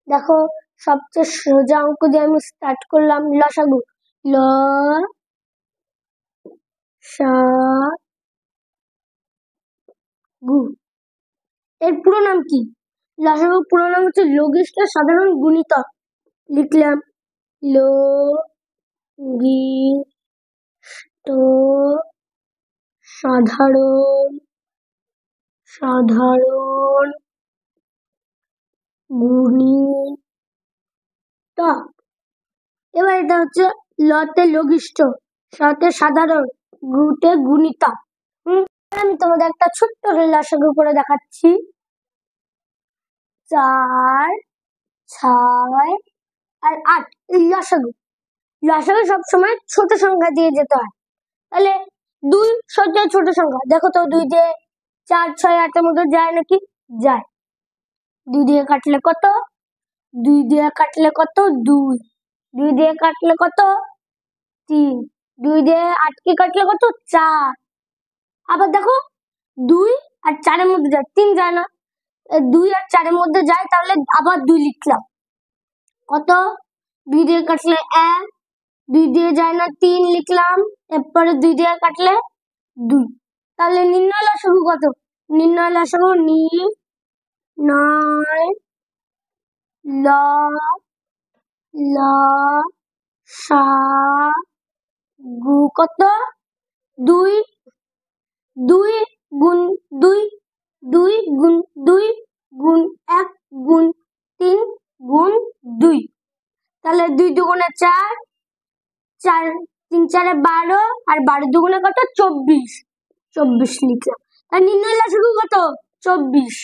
দেখো সবচেয়ে সোজা অঙ্ক দিয়ে আমি স্টার্ট করলাম। লসাগু, ল সা গু। এর পুরো নাম কি? লসাগু পুরো নাম হচ্ছে লঘিষ্ঠ সাধারণ গুণিতক। লিখলাম ল গি সাধারণ সাধারণ গুণিতক। এবার এটা হচ্ছে লতে লঘিষ্ঠ, সতে সাধারণ, গুতে গুণিতক। আমি তোমাদের একটা ছোট্ট লসাগু করে দেখাচ্ছি। 4, 6 আর 8 লসাগু। লসাগু সবসময় ছোট সংখ্যা দিয়ে যেতে হয়। তাহলে 2 সবচেয়ে ছোট সংখ্যা। দেখো তো 2 দিয়ে 4, 6, 8 এর মধ্যে যায় নাকি? যায়। 2 দিয়ে কাটলে কত? 2 দিয়ে কাটলে কত? 2। 2 দিয়ে কাটলে কত? 3। 2 দিয়ে 8 কে কাটলে কত? 4। আবার দেখো 2 আর 4 এর মধ্যে যায়, 3 যায় না। 2 আর 4 এর মধ্যে যায়, তাহলে আবার 2 লিখলাম। কত? 2 দিয়ে কাটলে 1, 2 দিয়ে যায় না, 3 লিখলাম। এরপরে 2 দিয়ে কাটলে 2। তাহলে নির্ণয় লসাগু কত? নির্ণয় লসাগু নয় ল ল সা গু কত? 2। 2 গুণ 2, 2 গুণ 2 গুণ 1 গুণ 3 গুণ 2। তাহলে 2 দুগুণে 4, 4 3 4 12 আর 12 দুগুণে কত? 24। 24 লিখলাম। আর নির্ণয় লসাগু কত? 24।